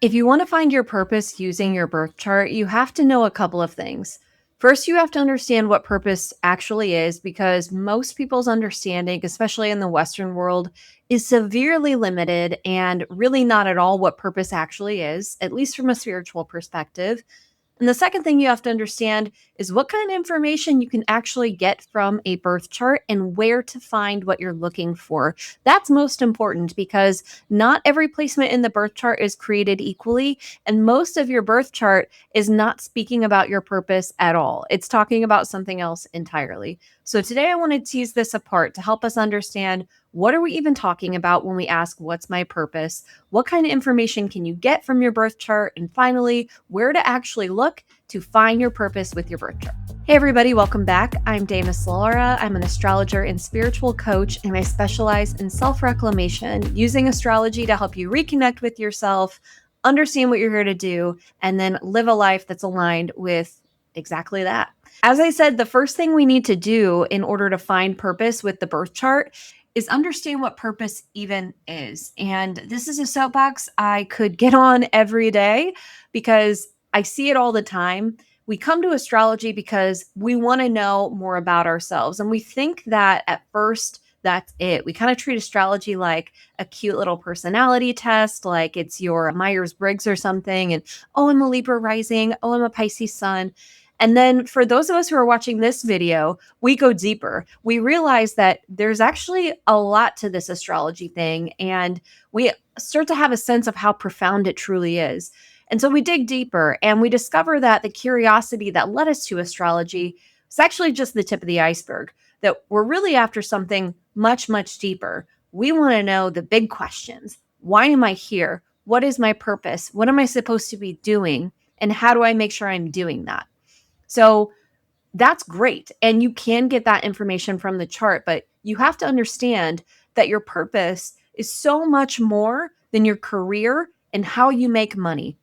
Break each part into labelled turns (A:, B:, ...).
A: If you want to find your purpose using your birth chart, you have to know a couple of things. First, you have to understand what purpose actually is because most people's understanding, especially in the Western world, is severely limited and really not at all what purpose actually is, at least from a spiritual perspective. And the second thing you have to understand is what kind of information you can actually get from a birth chart and where to find what you're looking for. That's most important because not every placement in the birth chart is created equally. And most of your birth chart is not speaking about your purpose at all. It's talking about something else entirely. So today I want to tease this apart to help us understand what are we even talking about when we ask, what's my purpose? What kind of information can you get from your birth chart? And finally, where to actually look to find your purpose with your birth chart. Hey everybody, welcome back. I'm Dana Solara. I'm an astrologer and spiritual coach, and I specialize in self-reclamation, using astrology to help you reconnect with yourself, understand what you're here to do, and then live a life that's aligned with exactly that. As I said, the first thing we need to do in order to find purpose with the birth chart is understand what purpose even is. And this is a soapbox I could get on every day because I see it all the time. We come to astrology because we want to know more about ourselves. And we think that at first, that's it. We kind of treat astrology like a cute little personality test, like it's your Myers-Briggs or something. And, oh, I'm a Libra rising. Oh, I'm a Pisces sun. And then for those of us who are watching this video, we go deeper. We realize that there's actually a lot to this astrology thing, and we start to have a sense of how profound it truly is. And so we dig deeper and we discover that the curiosity that led us to astrology is actually just the tip of the iceberg, that we're really after something much, much deeper. We want to know the big questions. Why am I here? What is my purpose? What am I supposed to be doing? And how do I make sure I'm doing that? So that's great. And you can get that information from the chart, but you have to understand that your purpose is so much more than your career and how you make money.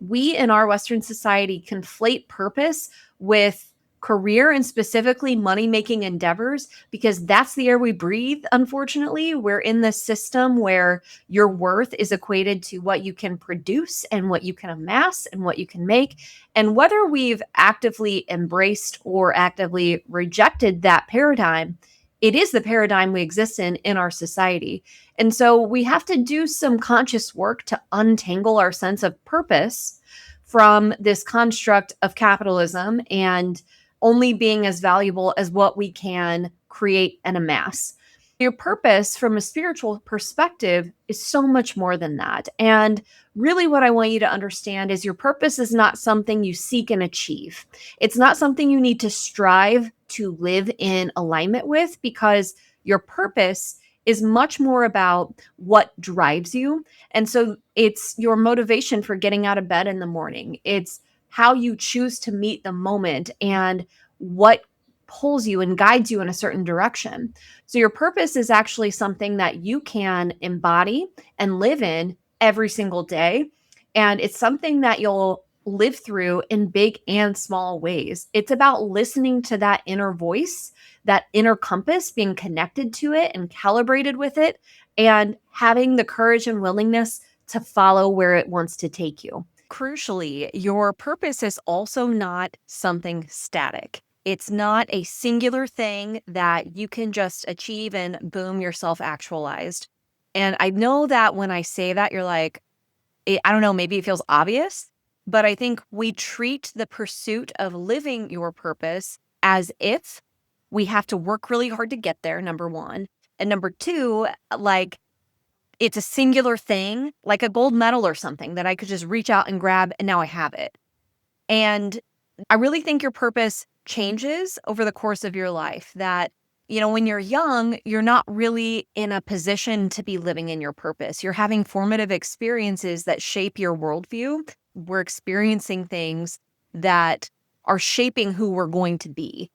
A: We in our Western society conflate purpose with career and specifically money making endeavors because that's the air we breathe. Unfortunately, we're in this system where your worth is equated to what you can produce and what you can amass and what you can make. And whether we've actively embraced or actively rejected that paradigm, it is the paradigm we exist in our society. And so we have to do some conscious work to untangle our sense of purpose from this construct of capitalism and only being as valuable as what we can create and amass. Your purpose from a spiritual perspective is so much more than that. And really, what I want you to understand is your purpose is not something you seek and achieve. It's not something you need to strive to live in alignment with, because your purpose is much more about what drives you. And so it's your motivation for getting out of bed in the morning. It's how you choose to meet the moment and what pulls you and guides you in a certain direction. So your purpose is actually something that you can embody and live in every single day. And it's something that you'll live through in big and small ways. It's about listening to that inner voice, that inner compass, being connected to it and calibrated with it, and having the courage and willingness to follow where it wants to take you. Crucially, your purpose is also not something static. It's not a singular thing that you can just achieve and boom, you're self-actualized. And I know that when I say that, you're like, I don't know, maybe it feels obvious, but I think we treat the pursuit of living your purpose as if we have to work really hard to get there, number one. And number two, like it's a singular thing, like a gold medal or something that I could just reach out and grab and now I have it. And I really think your purpose changes over the course of your life. That, when you're young, you're not really in a position to be living in your purpose. You're having formative experiences that shape your worldview. We're experiencing things that are shaping who we're going to be.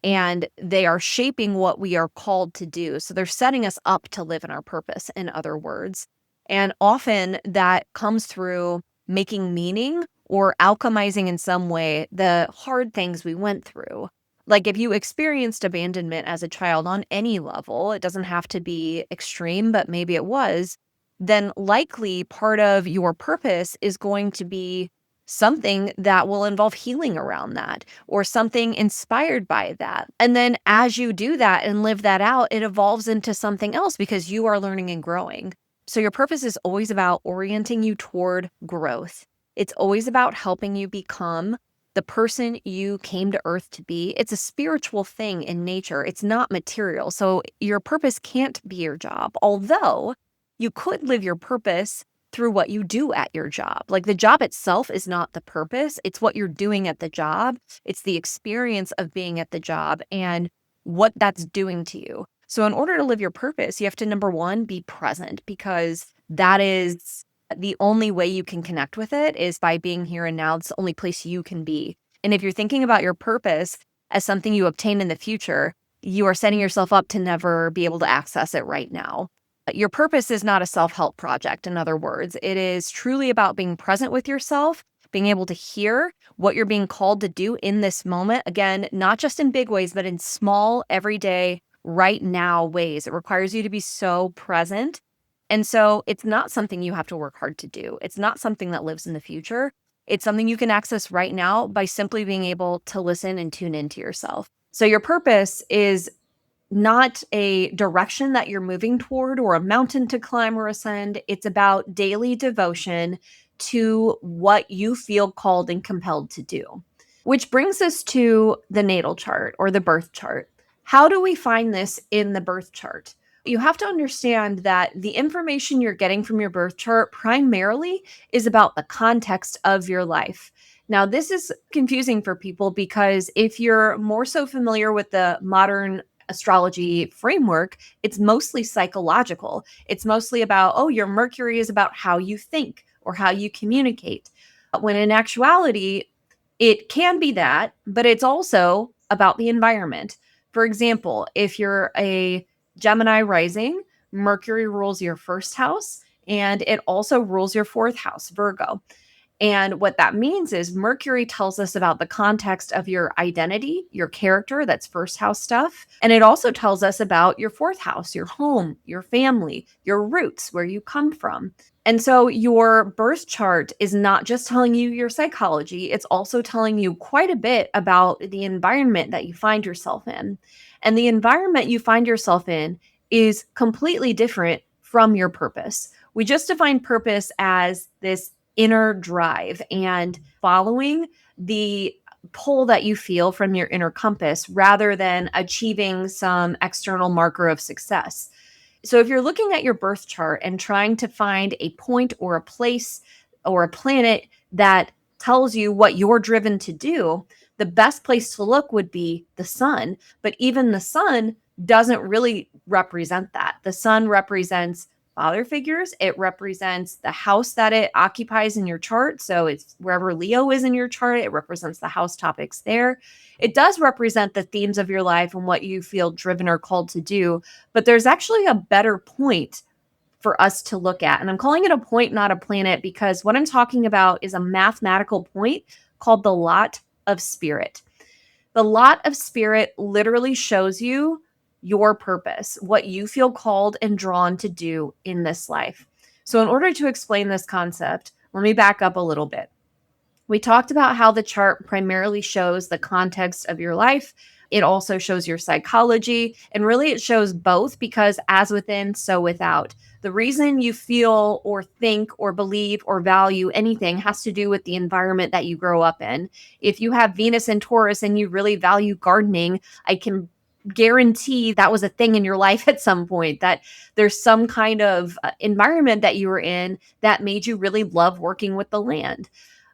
A: And they are shaping what we are called to do. So they're setting us up to live in our purpose, in other words. And often that comes through making meaning or alchemizing in some way the hard things we went through. Like if you experienced abandonment as a child on any level, it doesn't have to be extreme, but maybe it was. then likely part of your purpose is going to be something that will involve healing around that or something inspired by that. And then as you do that and live that out, it evolves into something else because you are learning and growing. So your purpose is always about orienting you toward growth. It's always about helping you become the person you came to earth to be. It's a spiritual thing in nature. It's not material. So your purpose can't be your job, although you could live your purpose through what you do at your job. Like the job itself is not the purpose. It's what you're doing at the job. It's the experience of being at the job and what that's doing to you. So in order to live your purpose, you have to, number one, be present, because that is the only way you can connect with it is by being here and now. It's the only place you can be. And if you're thinking about your purpose as something you obtain in the future, you are setting yourself up to never be able to access it right now. Your purpose is not a self-help project, in other words. It is truly about being present with yourself, being able to hear what you're being called to do in this moment. Again, not just in big ways, but in small, everyday, right now ways. It requires you to be so present. And so it's not something you have to work hard to do. It's not something that lives in the future. It's something you can access right now by simply being able to listen and tune into yourself. So your purpose is not a direction that you're moving toward or a mountain to climb or ascend. It's about daily devotion to what you feel called and compelled to do. Which brings us to the natal chart or the birth chart. How do we find this in the birth chart? You have to understand that the information you're getting from your birth chart primarily is about the context of your life. Now, this is confusing for people because if you're more so familiar with the modern astrology framework, it's mostly psychological. It's mostly about, oh, your Mercury is about how you think or how you communicate. When in actuality, it can be that, but it's also about the environment. For example, if you're a Gemini rising, Mercury rules your first house and it also rules your fourth house, Virgo. And what that means is Mercury tells us about the context of your identity, your character, that's first house stuff. And it also tells us about your fourth house, your home, your family, your roots, where you come from. And so your birth chart is not just telling you your psychology, it's also telling you quite a bit about the environment that you find yourself in. And the environment you find yourself in is completely different from your purpose. We just define purpose as this inner drive and following the pull that you feel from your inner compass rather than achieving some external marker of success. So if you're looking at your birth chart and trying to find a point or a place or a planet that tells you what you're driven to do, the best place to look would be the sun. But even the sun doesn't really represent that. The sun represents father figures. It represents the house that it occupies in your chart. So it's wherever Leo is in your chart, it represents the house topics there. It does represent the themes of your life and what you feel driven or called to do. But there's actually a better point for us to look at. And I'm calling it a point, not a planet, because what I'm talking about is a mathematical point called the lot of spirit. The lot of spirit literally shows you your purpose, what you feel called and drawn to do in this life. So, in order to explain this concept, let me back up a little bit. We talked about how the chart primarily shows the context of your life. It also shows your psychology, and really it shows both because as within, so without. The reason you feel or think or believe or value anything has to do with the environment that you grow up in. If you have Venus and Taurus and you really value gardening, I can guarantee that was a thing in your life at some point, that there's some kind of environment that you were in that made you really love working with the land.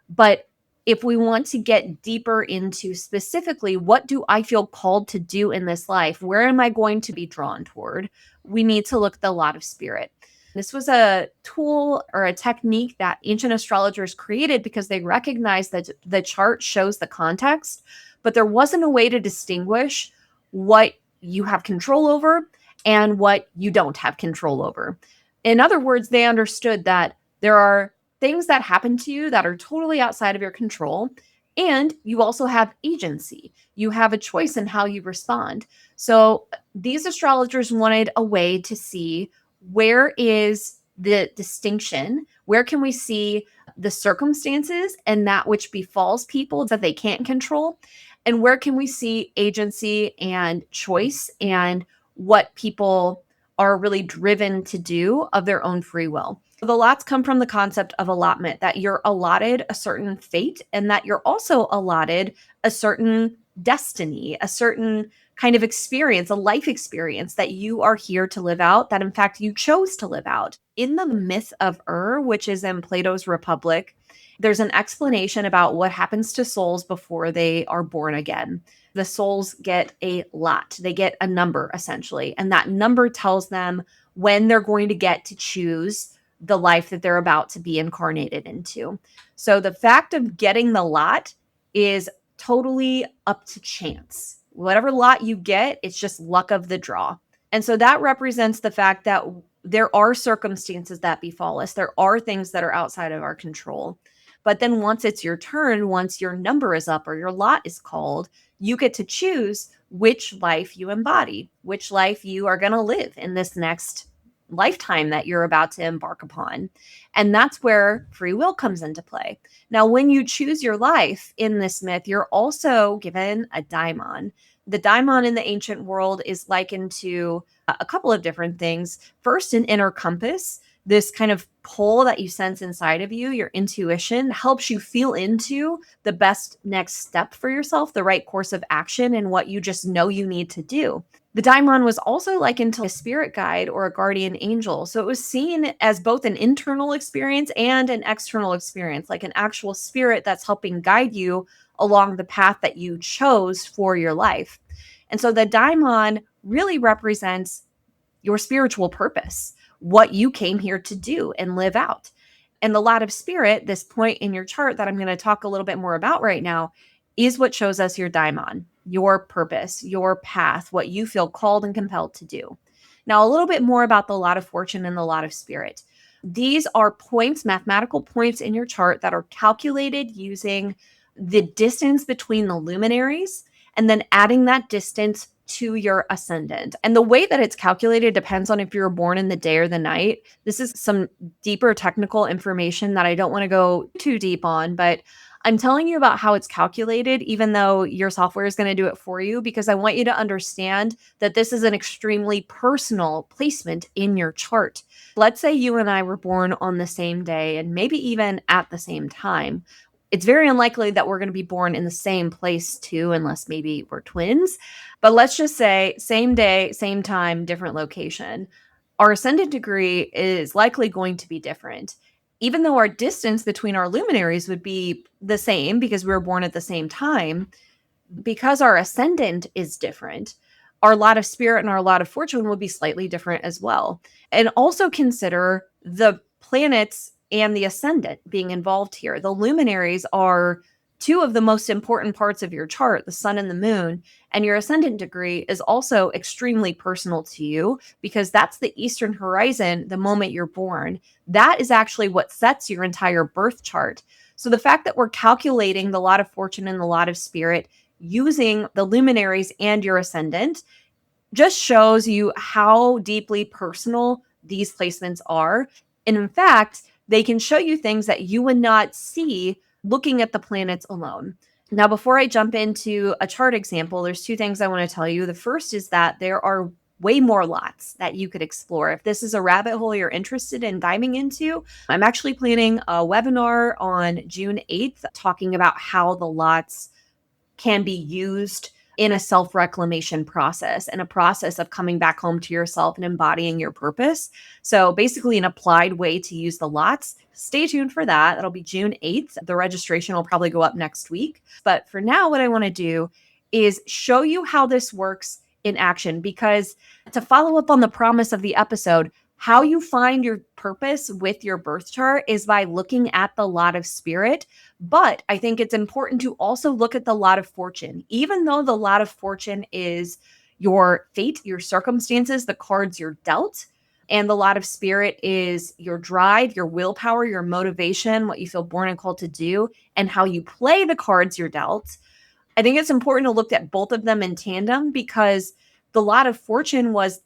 A: But if we want to get deeper into specifically what do I feel called to do in this life, where am I going to be drawn toward, we need to look at the lot of spirit. This was a tool or a technique that ancient astrologers created because they recognized that the chart shows the context, but there wasn't a way to distinguish what you have control over and what you don't have control over. In other words, they understood that there are things that happen to you that are totally outside of your control. And you also have agency. You have a choice in how you respond. So these astrologers wanted a way to see where is the distinction? Where can we see the circumstances and that which befalls people that they can't control? And where can we see agency and choice and what people are really driven to do of their own free will? The lots come from the concept of allotment, that you're allotted a certain fate and that you're also allotted a certain destiny, a certain kind of experience, a life experience that you are here to live out, that in fact you chose to live out. In the myth of which is in Plato's Republic, there's an explanation about what happens to souls before they are born again. The souls get a lot, they get a number essentially, and that number tells them when they're going to get to choose the life that they're about to be incarnated into. So the fact of getting the lot is totally up to chance. Whatever lot you get, it's just luck of the draw. And so that represents the fact that there are circumstances that befall us. There are things that are outside of our control. But then once it's your turn, once your number is up or your lot is called, you get to choose which life you embody, which life you are going to live in this next lifetime that you're about to embark upon. And that's where free will comes into play. Now, when you choose your life in this myth, you're also given a daimon. The daimon in the ancient world is likened to a couple of different things. First, an inner compass, this kind of pull that you sense inside of you, your intuition helps you feel into the best next step for yourself, the right course of action, and what you just know you need to do. The daimon was also likened to a spirit guide or a guardian angel. So it was seen as both an internal experience and an external experience, like an actual spirit that's helping guide you along the path that you chose for your life. And so the daimon really represents your spiritual purpose, what you came here to do and live out. And the lot of spirit, this point in your chart that I'm going to talk a little bit more about right now, is what shows us your daimon, your purpose, your path, what you feel called and compelled to do. Now, a little bit more about the lot of fortune and the lot of spirit. These are points, mathematical points in your chart that are calculated using the distance between the luminaries and then adding that distance to your ascendant. And the way that it's calculated depends on if you were born in the day or the night. This is some deeper technical information that I don't want to go too deep on, but I'm telling you about how it's calculated, even though your software is going to do it for you, because I want you to understand that this is an extremely personal placement in your chart. Let's say you and I were born on the same day and maybe even at the same time. It's very unlikely that we're going to be born in the same place too, unless maybe we're twins. But let's just say same day, same time, different location. Our ascendant degree is likely going to be different. Even though our distance between our luminaries would be the same because we were born at the same time, because our ascendant is different, our lot of spirit and our lot of fortune will be slightly different as well. And also consider the planets and the ascendant being involved here. The luminaries are two of the most important parts of your chart, the sun and the moon, and your ascendant degree is also extremely personal to you because that's the eastern horizon the moment you're born. That is actually what sets your entire birth chart. So the fact that we're calculating the lot of fortune and the lot of spirit using the luminaries and your ascendant just shows you how deeply personal these placements are. And in fact, they can show you things that you would not see looking at the planets alone. Now, before I jump into a chart example, there's two things I want to tell you. The first is that there are way more lots that you could explore. If this is a rabbit hole you're interested in diving into, I'm actually planning a webinar on June 8th talking about how the lots can be used in a self-reclamation process and a process of coming back home to yourself and embodying your purpose. So basically an applied way to use the lots. Stay tuned for that. That'll be June 8th. The registration will probably go up next week. But for now, what I want to do is show you how this works in action, because to follow up on the promise of the episode, how you find your purpose with your birth chart is by looking at the lot of spirit. But I think it's important to also look at the lot of fortune. Even though the lot of fortune is your fate, your circumstances, the cards you're dealt, and the lot of spirit is your drive, your willpower, your motivation, what you feel born and called to do, and how you play the cards you're dealt. I think it's important to look at both of them in tandem, because the lot of fortune was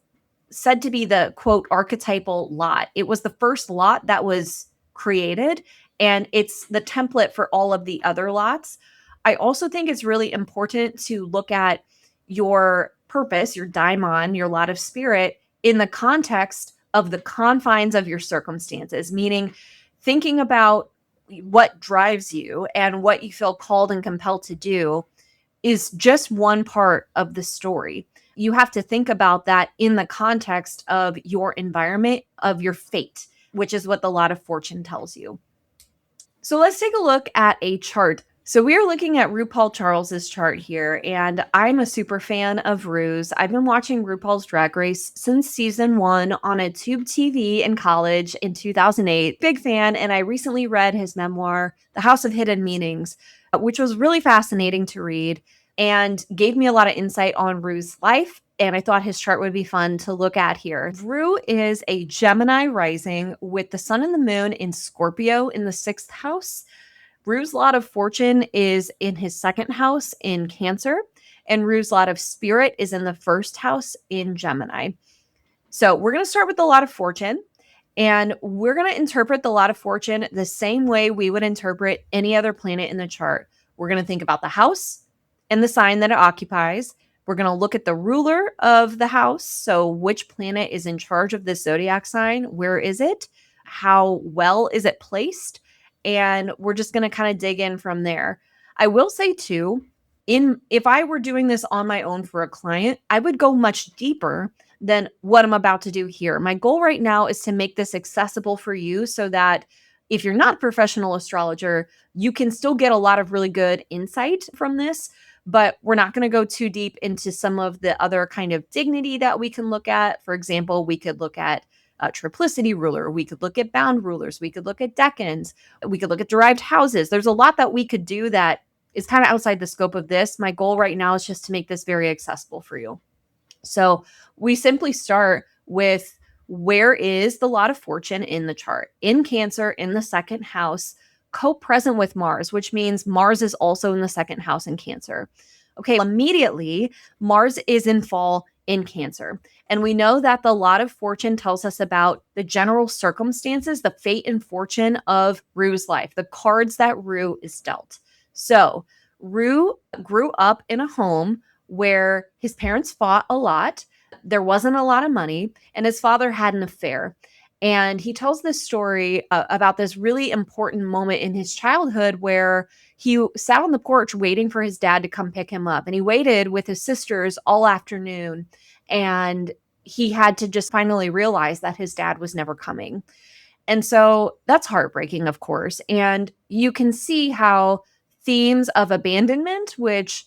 A: said to be the quote archetypal lot. It was the first lot that was created, and it's the template for all of the other lots. I also think it's really important to look at your purpose, your daimon, your lot of spirit in the context of the confines of your circumstances, meaning thinking about what drives you and what you feel called and compelled to do is just one part of the story. You have to think about that in the context of your environment, of your fate, which is what the lot of fortune tells you. So let's take a look at a chart. So we are looking at RuPaul Charles's chart here, and I'm a super fan of Ru's. I've been watching RuPaul's Drag Race since season 1 on a tube TV in college in 2008. Big fan, and I recently read his memoir, The House of Hidden Meanings, which was really fascinating to read and gave me a lot of insight on Ru's life. And I thought his chart would be fun to look at here. Ru is a Gemini rising with the sun and the moon in Scorpio in the 6th house. Ru's lot of fortune is in his 2nd house in Cancer, and Ru's lot of spirit is in the 1st house in Gemini. So we're going to start with the lot of fortune, and we're going to interpret the lot of fortune the same way we would interpret any other planet in the chart. We're going to think about the house and the sign that it occupies. We're going to look at the ruler of the house. So which planet is in charge of this zodiac sign? Where is it? How well is it placed? And we're just going to kind of dig in from there. I will say too, if I were doing this on my own for a client, I would go much deeper than what I'm about to do here. My goal right now is to make this accessible for you so that if you're not a professional astrologer, you can still get a lot of really good insight from this. But we're not going to go too deep into some of the other kind of dignity that we can look at. For example, we could look at a triplicity ruler. We could look at bound rulers. We could look at decans. We could look at derived houses. There's a lot that we could do that is kind of outside the scope of this. My goal right now is just to make this very accessible for you. So we simply start with where is the lot of fortune in the chart? In Cancer, in the 2nd house, co-present with Mars, which means Mars is also in the 2nd house in Cancer. Okay, immediately, Mars is in fall in Cancer. And we know that the lot of fortune tells us about the general circumstances, the fate and fortune of Ru's life, the cards that Ru is dealt. So Ru grew up in a home where his parents fought a lot. There wasn't a lot of money, and his father had an affair. And he tells this story about this really important moment in his childhood where he sat on the porch waiting for his dad to come pick him up. And he waited with his sisters all afternoon. And he had to just finally realize that his dad was never coming. And so that's heartbreaking, of course. And you can see how themes of abandonment, which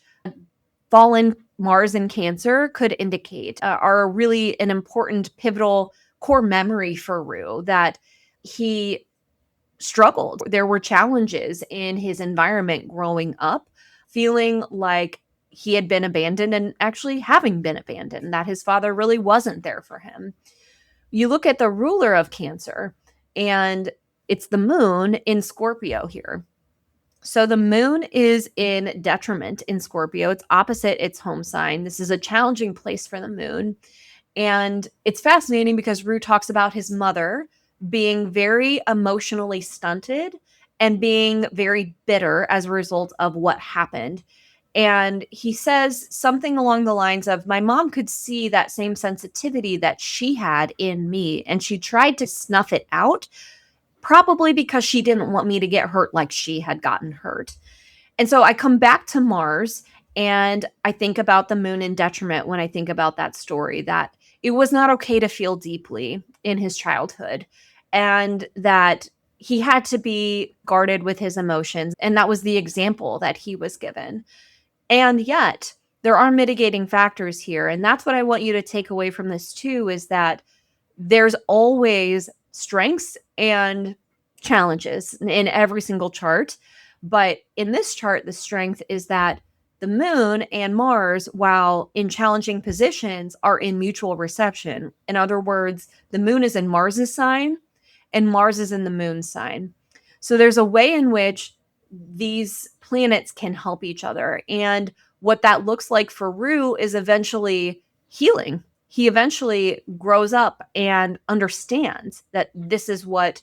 A: fallen Mars in Cancer could indicate, are really an important pivotal core memory for Ru, that he struggled. There were challenges in his environment growing up, feeling like he had been abandoned and actually having been abandoned, that his father really wasn't there for him. You look at the ruler of Cancer, and it's the moon in Scorpio here. So the moon is in detriment in Scorpio. It's opposite its home sign. This is a challenging place for the moon. And it's fascinating because Ru talks about his mother being very emotionally stunted and being very bitter as a result of what happened. And he says something along the lines of, my mom could see that same sensitivity that she had in me, and she tried to snuff it out, probably because she didn't want me to get hurt like she had gotten hurt. And so I come back to Mars, and I think about the moon in detriment when I think about that story, that it was not okay to feel deeply in his childhood, and that he had to be guarded with his emotions. And that was the example that he was given. And yet there are mitigating factors here. And that's what I want you to take away from this too, is that there's always strengths and challenges in every single chart. But in this chart, the strength is that the moon and Mars, while in challenging positions, are in mutual reception. In other words, the moon is in Mars's sign and Mars is in the moon's sign. So there's a way in which these planets can help each other. And what that looks like for Ru is eventually healing. he eventually grows up and understands that this is what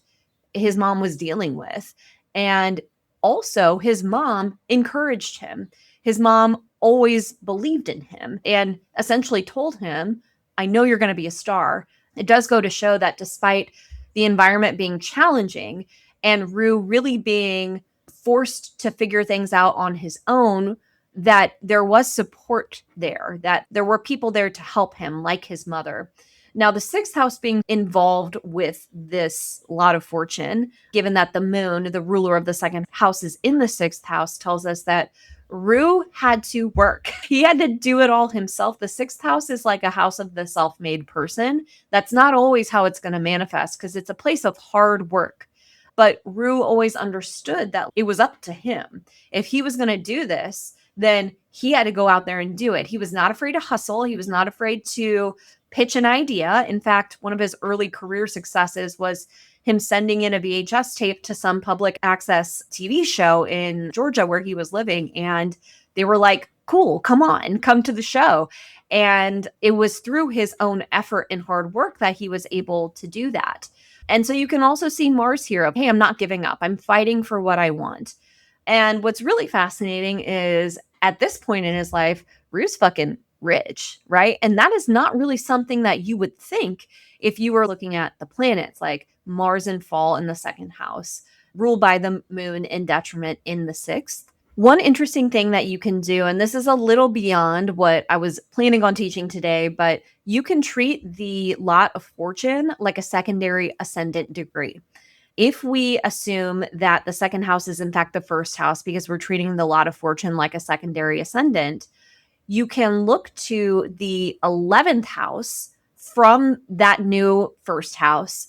A: his mom was dealing with. And also, his mom encouraged him. His mom always believed in him and essentially told him, I know you're going to be a star. It does go to show that despite the environment being challenging and Rue really being forced to figure things out on his own, that there was support there, that there were people there to help him, like his mother. Now, the sixth house being involved with this lot of fortune, given that the moon, the ruler of the second house, is in the sixth house, tells us that Rue had to work. He had to do it all himself. The sixth house is like a house of the self made person. That's not always how it's going to manifest because it's a place of hard work. But Rue always understood that it was up to him. If he was going to do this, then he had to go out there and do it. He was not afraid to hustle. He was not afraid to pitch an idea. In fact, one of his early career successes was him sending in a VHS tape to some public access TV show in Georgia where he was living. And they were like, cool, come on, come to the show. And it was through his own effort and hard work that he was able to do that. And so you can also see Mars here of, hey, I'm not giving up. I'm fighting for what I want. And what's really fascinating is at this point in his life, Rue's fucking rich, right? And that is not really something that you would think if you were looking at the planets like Mars and fall in the second house, ruled by the moon in detriment in the sixth. One interesting thing that you can do, and this is a little beyond what I was planning on teaching today, but you can treat the lot of fortune like a secondary ascendant degree. If we assume that the second house is in fact the first house because we're treating the lot of fortune like a secondary ascendant, you can look to the 11th house from that new first house,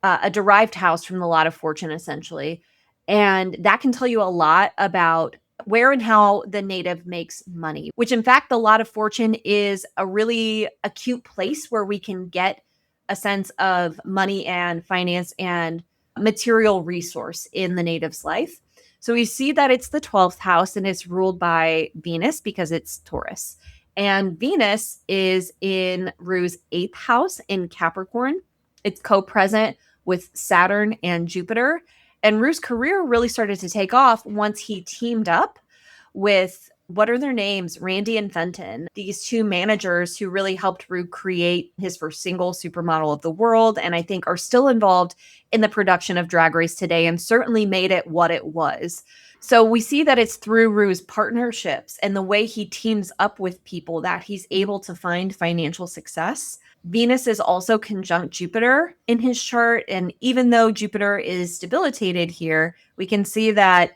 A: a derived house from the lot of fortune, essentially. And that can tell you a lot about where and how the native makes money, which in fact, the lot of fortune is a really acute place where we can get a sense of money and finance and material resource in the native's life. So we see that it's the 12th house and it's ruled by Venus because it's Taurus. And Venus is in Rue's 8th house in Capricorn. It's co-present with Saturn and Jupiter. And Rue's career really started to take off once he teamed up with, what are their names? Randy and Fenton, these two managers who really helped Rue create his first single, Supermodel of the World, and I think are still involved in the production of Drag Race today and certainly made it what it was. So we see that it's through Rue's partnerships and the way he teams up with people that he's able to find financial success. Venus is also conjunct Jupiter in his chart. And even though Jupiter is debilitated here, we can see that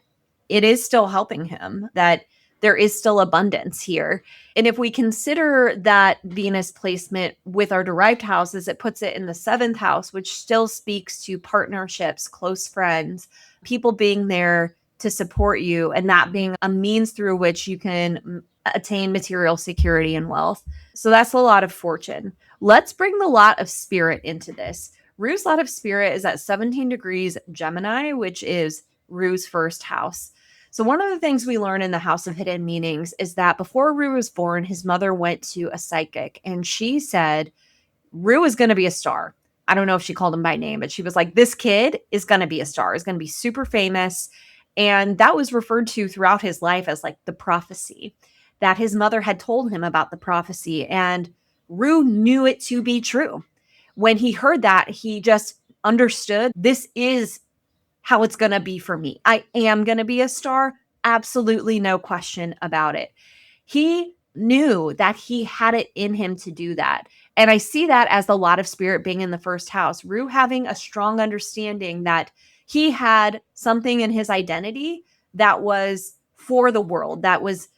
A: it is still helping him, that there is still abundance here. And if we consider that Venus placement with our derived houses, it puts it in the 7th house, which still speaks to partnerships, close friends, people being there to support you, and that being a means through which you can attain material security and wealth. So that's a lot of fortune. Let's bring the lot of spirit into this. Rue's lot of spirit is at 17 degrees Gemini, which is Rue's first house. So one of the things we learn in the House of Hidden Meanings is that before Rue was born, his mother went to a psychic and she said, Rue is going to be a star. I don't know if she called him by name, but she was like, this kid is going to be a star, is going to be super famous. And that was referred to throughout his life as like the prophecy that his mother had told him about the prophecy. And Rue knew it to be true. When he heard that, he just understood this is how it's going to be for me. I am going to be a star. Absolutely no question about it. He knew that he had it in him to do that. And I see that as the lot of spirit being in the first house. Rue having a strong understanding that he had something in his identity that was for the world, that was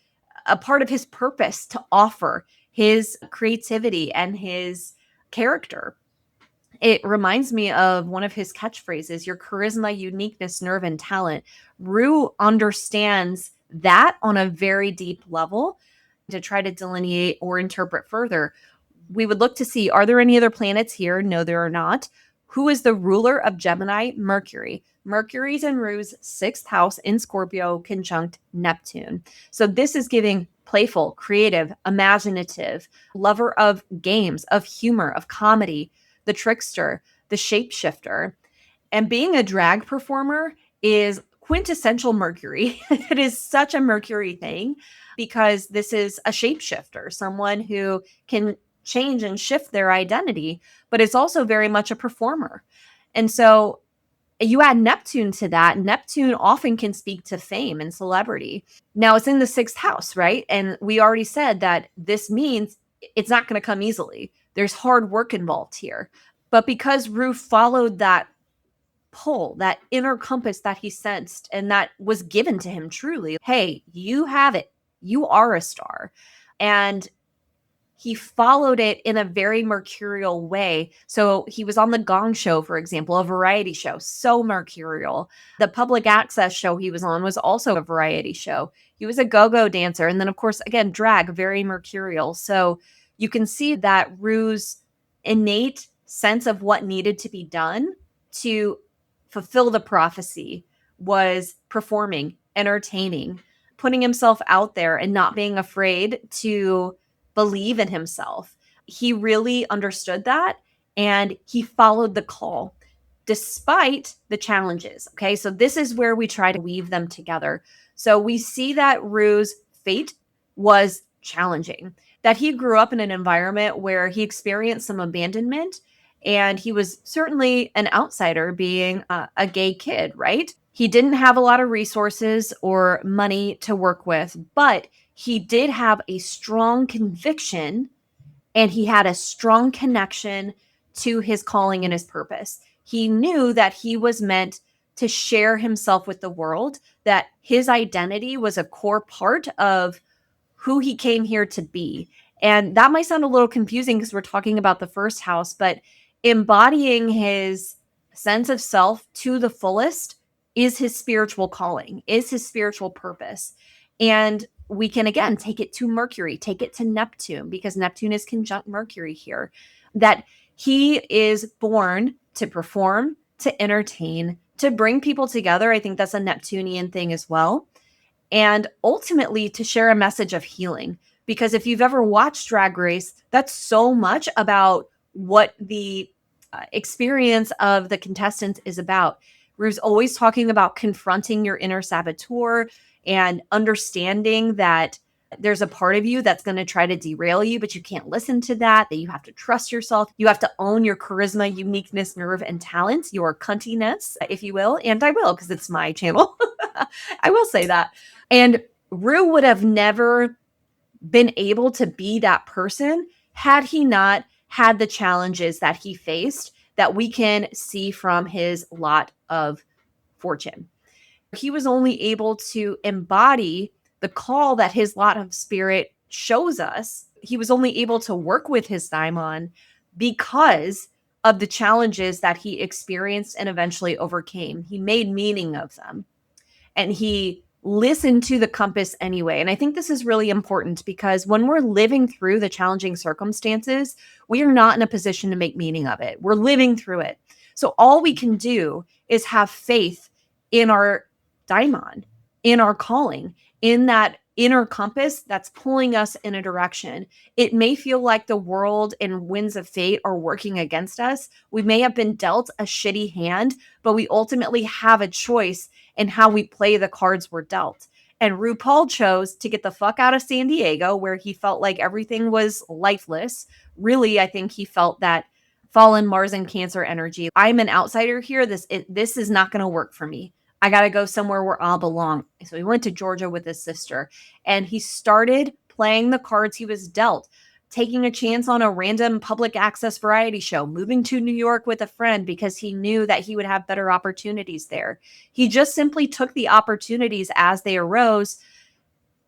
A: a part of his purpose to offer his creativity and his character. It reminds me of one of his catchphrases, your charisma, uniqueness, nerve, and talent. Rue understands that on a very deep level. To try to delineate or interpret further, we would look to see, are there any other planets here? No, there are not. Who is the ruler of Gemini? Mercury. Mercury's in Rue's 6th house in Scorpio, conjunct Neptune. So this is giving playful, creative, imaginative, lover of games, of humor, of comedy, the trickster, the shapeshifter. And being a drag performer is quintessential Mercury. It is such a Mercury thing because this is a shapeshifter, someone who can change and shift their identity, but it's also very much a performer. And so you add Neptune to that. Neptune often can speak to fame and celebrity. Now it's in the sixth house, right? And we already said that this means it's not going to come easily. There's hard work involved here. But because Rue followed that pull, that inner compass that he sensed and that was given to him truly, hey, you have it. You are a star. And he followed it in a very mercurial way. So he was on the Gong Show, for example, a variety show, so mercurial. The public access show he was on was also a variety show. He was a go-go dancer. And then, of course, again, drag, very mercurial. So you can see that Rue's innate sense of what needed to be done to fulfill the prophecy was performing, entertaining, putting himself out there and not being afraid to believe in himself. He really understood that and he followed the call despite the challenges. Okay. So this is where we try to weave them together. So we see that Rue's fate was challenging, that he grew up in an environment where he experienced some abandonment and he was certainly an outsider being a gay kid, right? He didn't have a lot of resources or money to work with, but he did have a strong conviction and he had a strong connection to his calling and his purpose. He knew that he was meant to share himself with the world, that his identity was a core part of who he came here to be. And that might sound a little confusing because we're talking about the first house, but embodying his sense of self to the fullest is his spiritual calling, is his spiritual purpose. And we can again take it to Mercury, take it to Neptune, because Neptune is conjunct Mercury here, that he is born to perform, to entertain, to bring people together. I think that's a Neptunian thing as well. And ultimately to share a message of healing. Because if you've ever watched Drag Race, that's so much about what the experience of the contestants is about. Rue's always talking about confronting your inner saboteur and understanding that there's a part of you that's going to try to derail you, but you can't listen to that, that you have to trust yourself. You have to own your charisma, uniqueness, nerve, and talent, your cuntiness, if you will. And I will, because it's my channel. I will say that. And Rue would have never been able to be that person had he not had the challenges that he faced that we can see from his lot of fortune. He was only able to embody the call that his lot of spirit shows us. He was only able to work with his Daimon because of the challenges that he experienced and eventually overcame. He made meaning of them and he listened to the compass anyway. And I think this is really important because when we're living through the challenging circumstances, we are not in a position to make meaning of it. We're living through it. So all we can do is have faith in our Daimon, in our calling, in that inner compass that's pulling us in a direction. It may feel like the world and winds of fate are working against us. We may have been dealt a shitty hand, but we ultimately have a choice in how we play the cards we're dealt. And RuPaul chose to get the fuck out of San Diego, where he felt like everything was lifeless. Really, I think he felt that fallen Mars and Cancer energy. I'm an outsider here. This is not going to work for me. I got to go somewhere where I'll belong. So he went to Georgia with his sister and he started playing the cards he was dealt, taking a chance on a random public access variety show, moving to New York with a friend because he knew that he would have better opportunities there. He just simply took the opportunities as they arose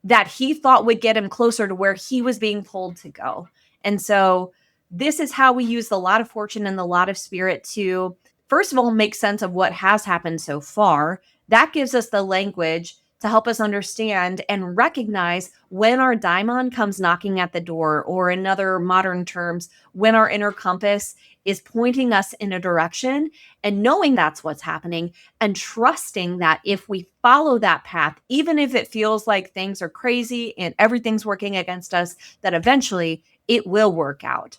A: that he thought would get him closer to where he was being told to go. And so this is how we use the lot of fortune and the lot of spirit to, first of all, make sense of what has happened so far. That gives us the language to help us understand and recognize when our daimon comes knocking at the door, or in other modern terms, when our inner compass is pointing us in a direction, and knowing that's what's happening and trusting that if we follow that path, even if it feels like things are crazy and everything's working against us, that eventually it will work out.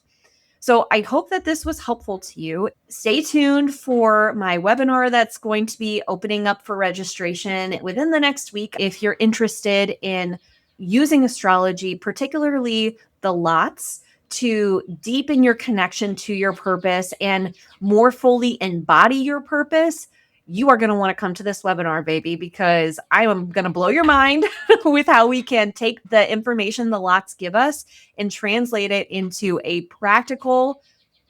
A: So I hope that this was helpful to you. Stay tuned for my webinar that's going to be opening up for registration within the next week. If you're interested in using astrology, particularly the lots, to deepen your connection to your purpose and more fully embody your purpose, you are going to want to come to this webinar, baby, because I am going to blow your mind with how we can take the information the lots give us and translate it into a practical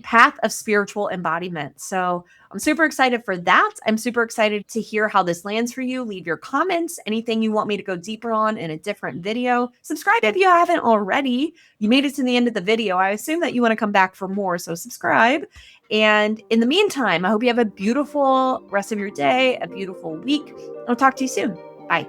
A: path of spiritual embodiment. So I'm super excited for that. I'm super excited to hear how this lands for you. Leave your comments, anything you want me to go deeper on in a different video. Subscribe if you haven't already. You made it to the end of the video. I assume that you want to come back for more, so subscribe. And in the meantime, I hope you have a beautiful rest of your day, a beautiful week. I'll talk to you soon. Bye.